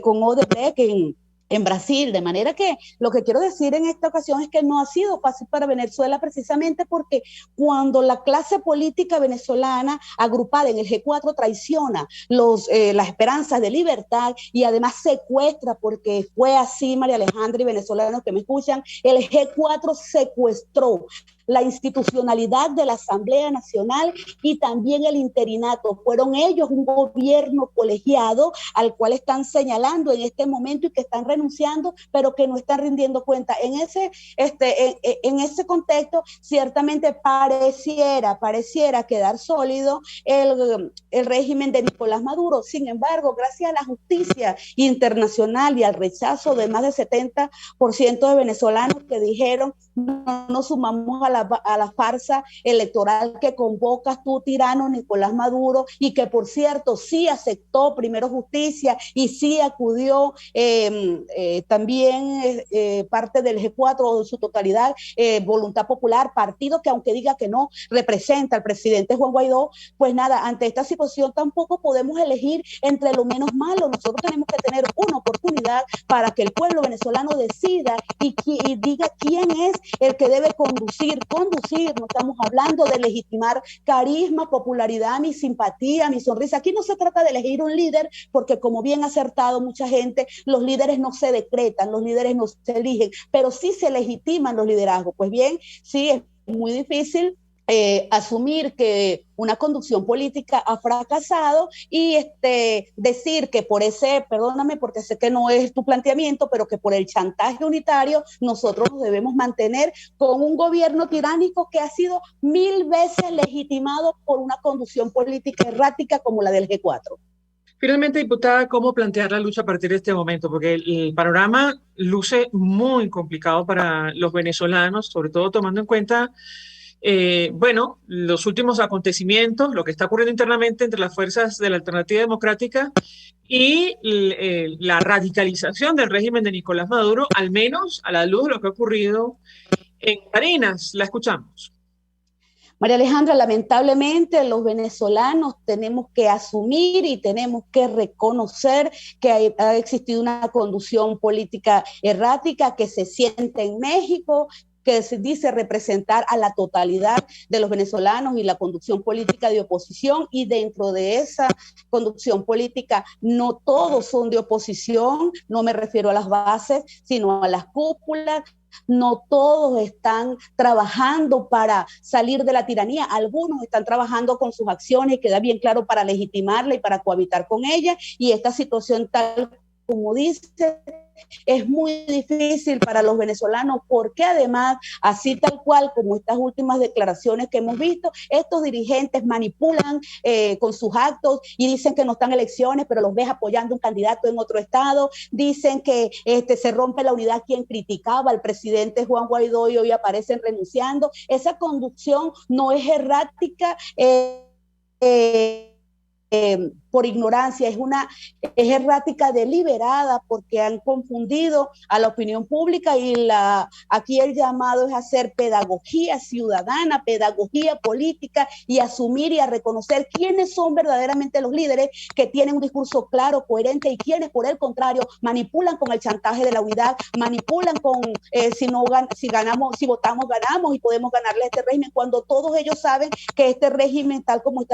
[SPEAKER 11] con Odebrecht en Brasil, de manera que lo que quiero decir en esta ocasión es que no ha sido fácil para Venezuela, precisamente porque cuando la clase política venezolana agrupada en el G4 traiciona las esperanzas de libertad y además secuestra, porque fue así, María Alejandra y venezolanos que me escuchan, el G4 secuestró la institucionalidad de la Asamblea Nacional y también el interinato. Fueron ellos un gobierno colegiado al cual están señalando en este momento y que están renunciando, pero que no están rindiendo cuenta. En ese contexto, ciertamente pareciera quedar sólido el régimen de Nicolás Maduro. Sin embargo, gracias a la justicia internacional y al rechazo de más del 70% de venezolanos que dijeron no nos sumamos a la farsa electoral que convocas tú, tirano Nicolás Maduro, y que por cierto sí aceptó Primero Justicia y sí acudió también parte del G4 en su totalidad, Voluntad Popular, partido que aunque diga que no representa al presidente Juan Guaidó. Pues nada, ante esta situación tampoco podemos elegir entre lo menos malo. Nosotros tenemos que tener una oportunidad para que el pueblo venezolano decida y diga quién es el que debe conducir, no estamos hablando de legitimar carisma, popularidad, ni simpatía, ni sonrisa. Aquí no se trata de elegir un líder, porque como bien ha acertado mucha gente, los líderes no se decretan, los líderes no se eligen, pero sí se legitiman los liderazgos. Pues bien, sí es muy difícil asumir que una conducción política ha fracasado y decir que por ese, perdóname porque sé que no es tu planteamiento, pero que por el chantaje unitario nosotros nos debemos mantener con un gobierno tiránico que ha sido 1000 veces legitimado por una conducción política errática como la del G4.
[SPEAKER 2] Finalmente, diputada, ¿cómo plantear la lucha a partir de este momento? Porque el panorama luce muy complicado para los venezolanos, sobre todo tomando en cuenta los últimos acontecimientos, lo que está ocurriendo internamente entre las fuerzas de la Alternativa Democrática y la radicalización del régimen de Nicolás Maduro, al menos a la luz de lo que ha ocurrido en Barinas. La escuchamos.
[SPEAKER 11] María Alejandra, lamentablemente los venezolanos tenemos que asumir y tenemos que reconocer que ha existido una conducción política errática que se siente en México, que se dice representar a la totalidad de los venezolanos y la conducción política de oposición, y dentro de esa conducción política no todos son de oposición, no me refiero a las bases, sino a las cúpulas. No todos están trabajando para salir de la tiranía, algunos están trabajando con sus acciones, y queda bien claro, para legitimarla y para cohabitar con ella, y esta situación, tal como dice, es muy difícil para los venezolanos, porque además, así tal cual como estas últimas declaraciones que hemos visto, estos dirigentes manipulan con sus actos y dicen que no están en elecciones, pero los ves apoyando un candidato en otro estado, dicen que se rompe la unidad. Quien criticaba al presidente Juan Guaidó y hoy aparecen renunciando. Esa conducción no es errática, por ignorancia, es errática deliberada, porque han confundido a la opinión pública, y aquí el llamado es hacer pedagogía ciudadana, pedagogía política, y asumir y a reconocer quiénes son verdaderamente los líderes que tienen un discurso claro, coherente, y quienes, por el contrario, manipulan con el chantaje de la unidad, manipulan con si votamos, ganamos y podemos ganarle a este régimen, cuando todos ellos saben que este régimen, tal como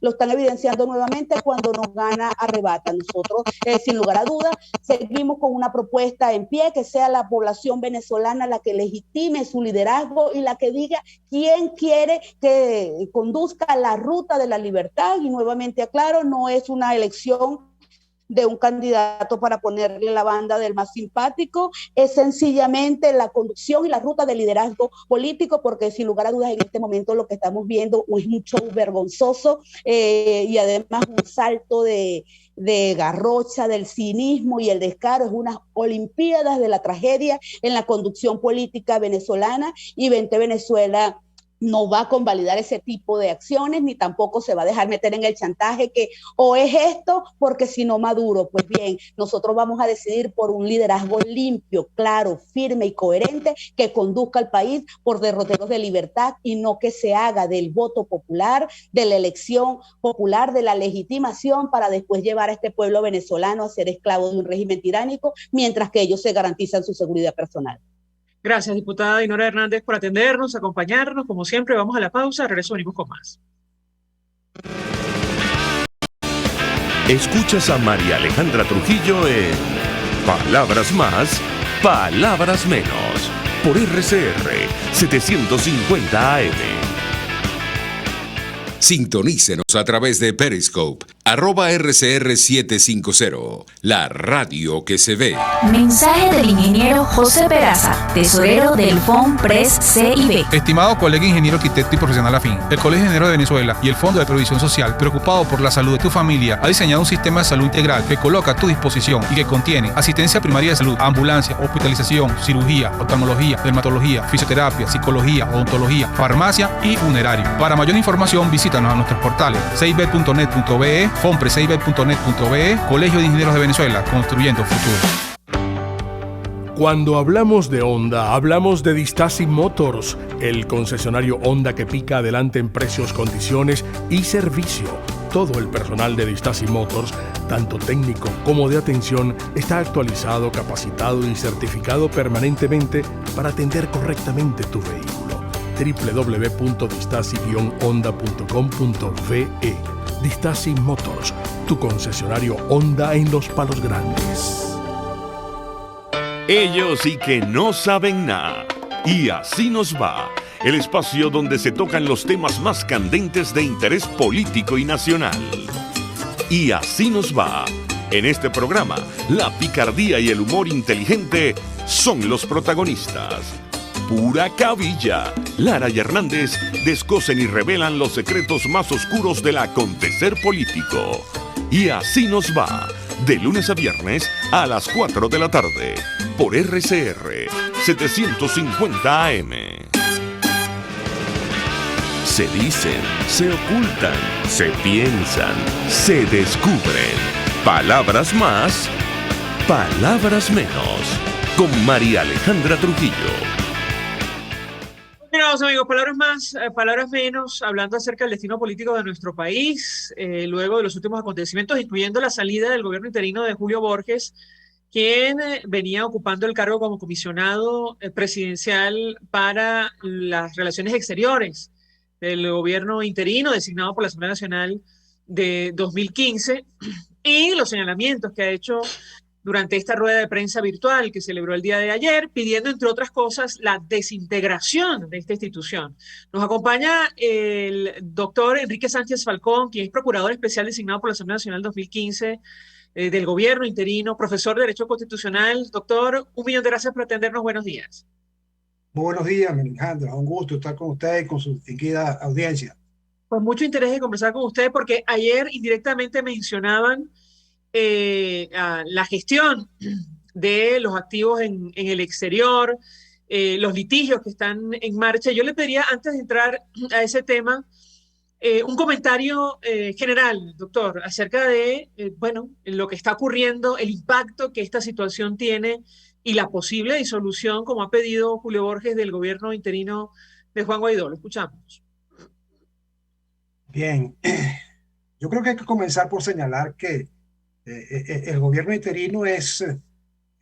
[SPEAKER 11] lo están evidenciando nuevamente, cuando nos gana, arrebata. Nosotros, sin lugar a dudas, seguimos con una propuesta en pie, que sea la población venezolana la que legitime su liderazgo y la que diga quién quiere que conduzca la ruta de la libertad. Y nuevamente aclaro, no es una elección de un candidato para ponerle la banda del más simpático, es sencillamente la conducción y la ruta del liderazgo político, porque sin lugar a dudas en este momento lo que estamos viendo es un show vergonzoso, y además un salto de garrocha, del cinismo y el descaro. Es unas olimpiadas de la tragedia en la conducción política venezolana, y Vente Venezuela no va a convalidar ese tipo de acciones, ni tampoco se va a dejar meter en el chantaje que o es esto, porque si no Maduro. Pues bien, nosotros vamos a decidir por un liderazgo limpio, claro, firme y coherente, que conduzca al país por derroteros de libertad, y no que se haga del voto popular, de la elección popular, de la legitimación, para después llevar a este pueblo venezolano a ser esclavo de un régimen tiránico, mientras que ellos se garantizan su seguridad personal.
[SPEAKER 2] Gracias, diputada Dinora Hernández, por atendernos, acompañarnos. Como siempre, vamos a la pausa. Regreso, venimos con más.
[SPEAKER 1] Escuchas a María Alejandra Trujillo en Palabras Más, Palabras Menos, por RCR 750 AM.
[SPEAKER 4] Sintonícenos a través de Periscope, @RCR750, la radio que se ve.
[SPEAKER 5] Mensaje del ingeniero José Peraza, tesorero del FONPRES CIB.
[SPEAKER 6] Estimado colega ingeniero, arquitecto y profesional afín, el Colegio de Ingenieros de Venezuela y el Fondo de Previsión Social, preocupado por la salud de tu familia, ha diseñado un sistema de salud integral que coloca a tu disposición y que contiene asistencia primaria de salud, ambulancia, hospitalización, cirugía, oftalmología, dermatología, fisioterapia, psicología, odontología, farmacia y funerario. Para mayor información, visítanos a nuestros portales cib.net.be, fonprescib.net.be, Colegio de Ingenieros de Venezuela, construyendo futuro.
[SPEAKER 10] Cuando hablamos de Honda, hablamos de Distasi Motors, el concesionario Honda que pica adelante en precios, condiciones y servicio. Todo el personal de Distasi Motors, tanto técnico como de atención, está actualizado, capacitado y certificado permanentemente para atender correctamente tu vehículo. www.distasi-honda.com.ve. Distasi Motors, tu concesionario Honda en Los Palos Grandes.
[SPEAKER 1] Ellos sí que no saben nada. Y así nos va. El espacio donde se tocan los temas más candentes de interés político y nacional. Y así nos va. En este programa, la picardía y el humor inteligente son los protagonistas. Pura cabilla. Lara y Hernández descosen y revelan los secretos más oscuros del acontecer político. Y así nos va. De lunes a viernes a las 4 de la tarde. Por RCR 750 AM. Se dicen, se ocultan, se piensan, se descubren. Palabras más, palabras menos. Con María Alejandra Trujillo.
[SPEAKER 2] Mirados amigos, palabras más, palabras menos, hablando acerca del destino político de nuestro país, luego de los últimos acontecimientos, incluyendo la salida del gobierno interino de Julio Borges, quien venía ocupando el cargo como comisionado presidencial para las relaciones exteriores del gobierno interino designado por la Asamblea Nacional de 2015, y los señalamientos que ha hecho durante esta rueda de prensa virtual que celebró el día de ayer, pidiendo, entre otras cosas, la desintegración de esta institución. Nos acompaña el doctor Enrique Sánchez Falcón, quien es procurador especial designado por la Asamblea Nacional 2015 del gobierno interino, profesor de Derecho Constitucional. Doctor, 1.000.000 de gracias por atendernos. Buenos días.
[SPEAKER 12] Muy buenos días, Alejandra. Un gusto estar con usted y con su distinguida audiencia.
[SPEAKER 2] Con mucho interés de conversar con usted, porque ayer indirectamente mencionaban la gestión de los activos en el exterior, los litigios que están en marcha. Yo le pediría, antes de entrar a ese tema, un comentario general, doctor, acerca de lo que está ocurriendo, el impacto que esta situación tiene y la posible disolución, como ha pedido Julio Borges, del gobierno interino de Juan Guaidó. Lo escuchamos.
[SPEAKER 12] Bien, yo creo que hay que comenzar por señalar que el gobierno interino es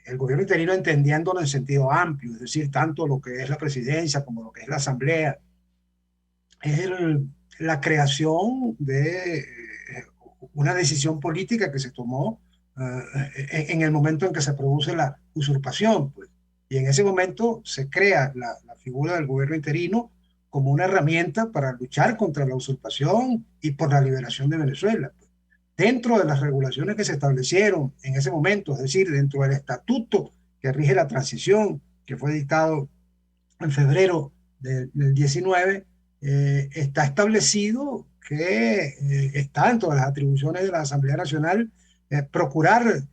[SPEAKER 12] el gobierno interino entendiéndolo en sentido amplio, es decir, tanto lo que es la presidencia como lo que es la asamblea, es la creación de una decisión política que se tomó en el momento en que se produce la usurpación, pues. Y en ese momento se crea la figura del gobierno interino como una herramienta para luchar contra la usurpación y por la liberación de Venezuela, pues. Dentro de las regulaciones que se establecieron en ese momento, es decir, dentro del estatuto que rige la transición, que fue dictado en febrero del 19, está establecido que está dentro de las atribuciones de la Asamblea Nacional procurar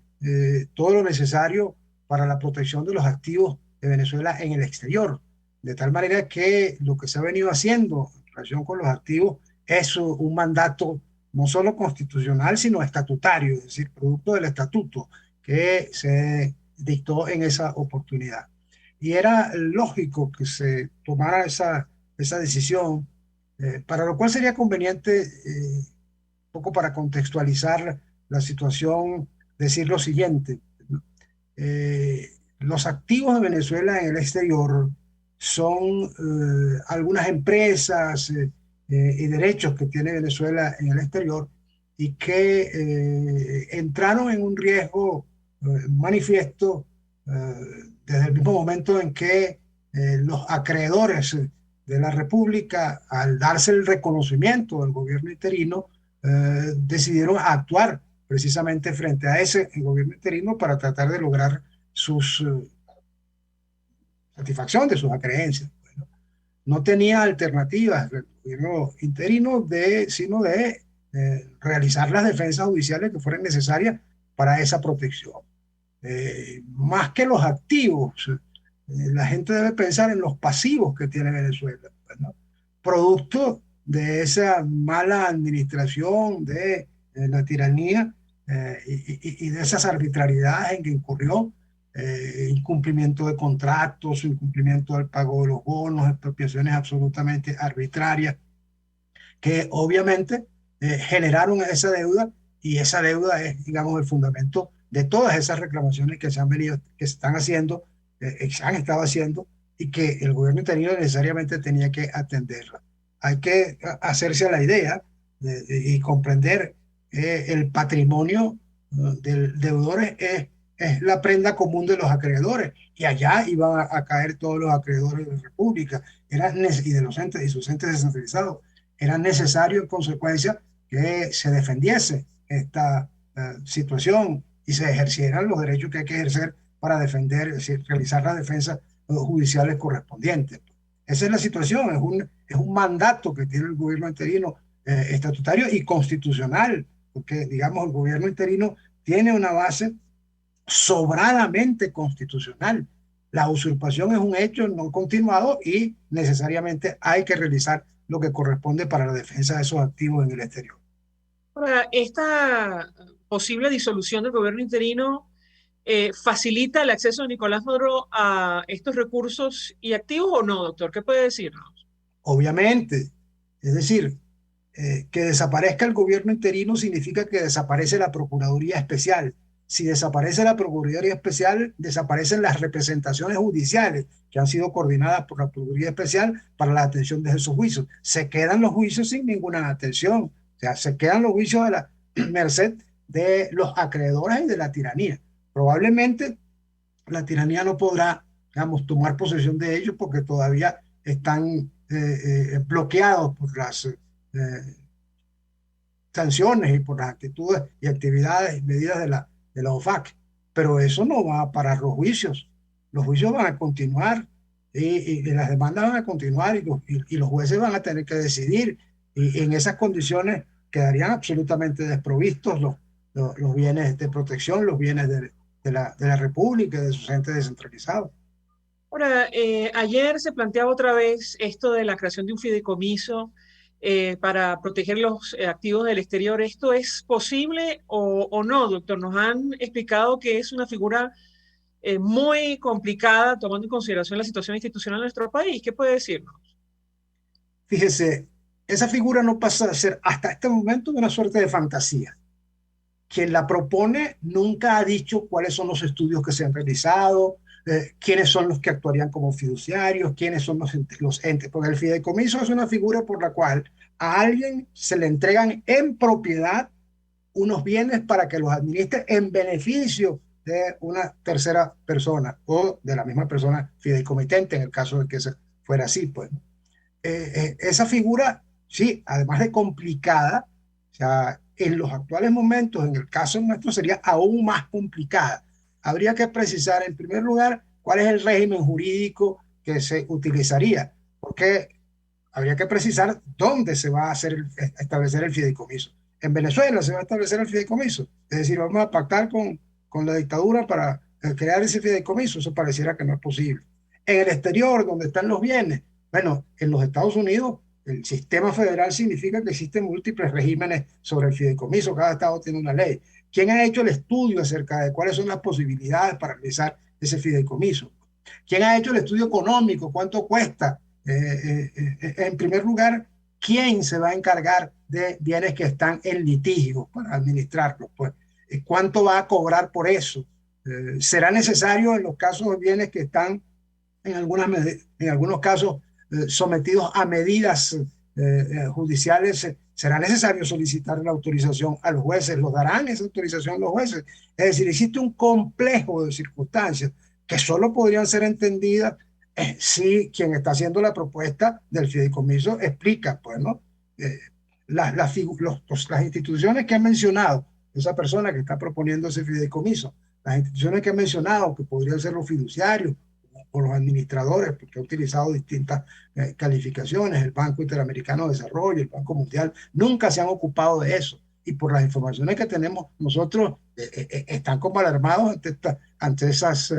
[SPEAKER 12] todo lo necesario para la protección de los activos de Venezuela en el exterior, de tal manera que lo que se ha venido haciendo en relación con los activos es un mandato no solo constitucional, sino estatutario, es decir, producto del estatuto que se dictó en esa oportunidad. Y era lógico que se tomara esa decisión, para lo cual sería conveniente, un poco para contextualizar la situación, decir lo siguiente. Los activos de Venezuela en el exterior son algunas empresas y derechos que tiene Venezuela en el exterior y que entraron en un riesgo manifiesto desde el mismo momento en que los acreedores de la República, al darse el reconocimiento del gobierno interino, decidieron actuar precisamente frente a ese gobierno interino para tratar de lograr satisfacción de sus acreencias. Bueno, no tenía alternativas el gobierno interino sino de realizar las defensas judiciales que fueran necesarias para esa protección. Más que los activos, la gente debe pensar en los pasivos que tiene Venezuela, ¿no? Producto de esa mala administración, de la tiranía y de esas arbitrariedades en que incurrió, incumplimiento de contratos, incumplimiento del pago de los bonos, expropiaciones absolutamente arbitrarias, que obviamente generaron esa deuda, y esa deuda es, digamos, el fundamento de todas esas reclamaciones que se están haciendo, se han estado haciendo, y que el gobierno interino necesariamente tenía que atenderla. Hay que hacerse a la idea y comprender que el patrimonio del deudor es la prenda común de los acreedores, y allá iban a caer todos los acreedores de la República y de los entes y sus entes descentralizados. Era necesario, en consecuencia, que se defendiese esta situación y se ejercieran los derechos que hay que ejercer para defender, es decir, realizar las defensas judiciales correspondientes. Esa es la situación, es un mandato que tiene el gobierno interino estatutario y constitucional, porque, digamos, el gobierno interino tiene una base sobradamente constitucional. La usurpación es un hecho no continuado y necesariamente hay que realizar lo que corresponde para la defensa de esos activos en el exterior.
[SPEAKER 2] Ahora, esta posible disolución del gobierno interino ¿facilita el acceso de Nicolás Maduro a estos recursos y activos o no, doctor? ¿Qué puede decirnos?
[SPEAKER 12] Obviamente, es decir, que desaparezca el gobierno interino significa que desaparece la Procuraduría Especial, si desaparece la Procuraduría Especial, desaparecen las representaciones judiciales que han sido coordinadas por la Procuraduría Especial para la atención de esos juicios. Se quedan los juicios sin ninguna atención. O sea, se quedan los juicios a la merced de los acreedores y de la tiranía. Probablemente la tiranía no podrá, digamos, tomar posesión de ellos porque todavía están bloqueados por las sanciones y por las actitudes y actividades y medidas de la OFAC. Pero eso no va a parar los juicios. Los juicios van a continuar y las demandas van a continuar y los jueces van a tener que decidir. Y en esas condiciones quedarían absolutamente desprovistos los bienes de protección, los bienes de la República y de sus entes descentralizados.
[SPEAKER 2] Ahora, ayer se planteaba otra vez esto de la creación de un fideicomiso para proteger los activos del exterior. ¿Esto es posible o no, doctor? Nos han explicado que es una figura muy complicada, tomando en consideración la situación institucional de nuestro país. ¿Qué puede decirnos?
[SPEAKER 12] Fíjese, esa figura no pasa de ser hasta este momento una suerte de fantasía. Quien la propone nunca ha dicho cuáles son los estudios que se han realizado, quiénes son los que actuarían como fiduciarios, quiénes son los entes, porque el fideicomiso es una figura por la cual a alguien se le entregan en propiedad unos bienes para que los administre en beneficio de una tercera persona o de la misma persona fideicomitente, en el caso de que fuera así. Pues. Esa figura, sí, además de complicada, o sea, en los actuales momentos, en el caso nuestro, sería aún más complicada. Habría que precisar, en primer lugar, cuál es el régimen jurídico que se utilizaría, porque habría que precisar dónde se va a establecer el fideicomiso. En Venezuela se va a establecer el fideicomiso, es decir, vamos a pactar con la dictadura para crear ese fideicomiso. Eso pareciera que no es posible. En el exterior, donde están los bienes, bueno, en los Estados Unidos, el sistema federal significa que existen múltiples regímenes sobre el fideicomiso, cada estado tiene una ley. ¿Quién ha hecho el estudio acerca de cuáles son las posibilidades para realizar ese fideicomiso? ¿Quién ha hecho el estudio económico? ¿Cuánto cuesta? En primer lugar, ¿quién se va a encargar de bienes que están en litigio para administrarlos? Pues, ¿cuánto va a cobrar por eso? ¿Será necesario en los casos de bienes que están en algunos casos sometidos a medidas judiciales? ¿Será necesario solicitar la autorización a los jueces? ¿Los darán esa autorización a los jueces? Es decir, existe un complejo de circunstancias que solo podrían ser entendidas si quien está haciendo la propuesta del fideicomiso explica, pues, ¿no? Las instituciones que han mencionado, esa persona que está proponiendo ese fideicomiso, las instituciones que han mencionado, que podrían ser los fiduciarios o los administradores, porque ha utilizado distintas calificaciones, el Banco Interamericano de Desarrollo, el Banco Mundial, nunca se han ocupado de eso. Y por las informaciones que tenemos nosotros, están como alarmados ante esas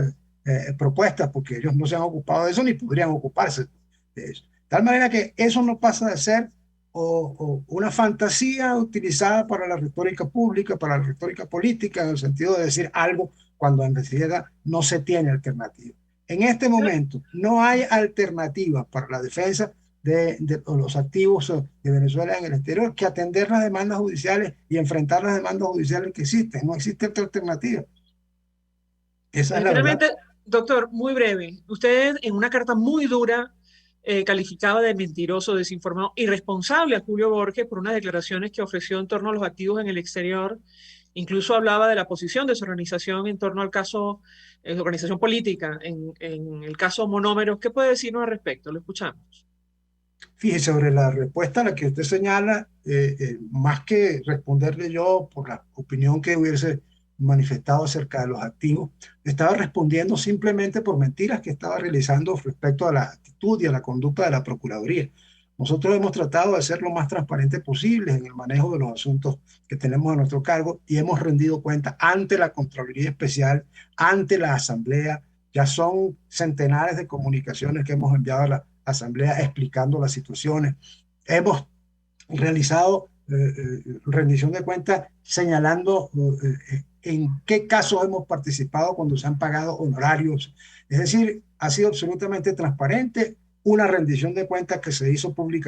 [SPEAKER 12] propuestas, porque ellos no se han ocupado de eso ni podrían ocuparse de eso. De tal manera que eso no pasa de ser una fantasía utilizada para la retórica pública, para la retórica política, en el sentido de decir algo cuando en realidad no se tiene alternativa. En este momento no hay alternativa para la defensa de los activos de Venezuela en el exterior que atender las demandas judiciales y enfrentar las demandas judiciales que existen. No existe otra alternativa. Esa es la verdad.
[SPEAKER 2] Doctor, muy breve. Usted en una carta muy dura calificaba de mentiroso, desinformado, irresponsable a Julio Borges por unas declaraciones que ofreció en torno a los activos en el exterior. Incluso hablaba de la posición de su organización en torno al caso, su organización política, en el caso Monómeros. ¿Qué puede decirnos al respecto? Lo escuchamos.
[SPEAKER 12] Fíjese, sobre la respuesta a la que usted señala, más que responderle yo por la opinión que hubiese manifestado acerca de los activos, estaba respondiendo simplemente por mentiras que estaba realizando respecto a la actitud y a la conducta de la Procuraduría. Nosotros hemos tratado de ser lo más transparente posible en el manejo de los asuntos que tenemos a nuestro cargo y hemos rendido cuenta ante la Contraloría Especial, ante la Asamblea. Ya son centenares de comunicaciones que hemos enviado a la Asamblea explicando las situaciones. Hemos realizado rendición de cuentas señalando en qué casos hemos participado cuando se han pagado honorarios. Es decir, ha sido absolutamente transparente una rendición de cuentas que se hizo pública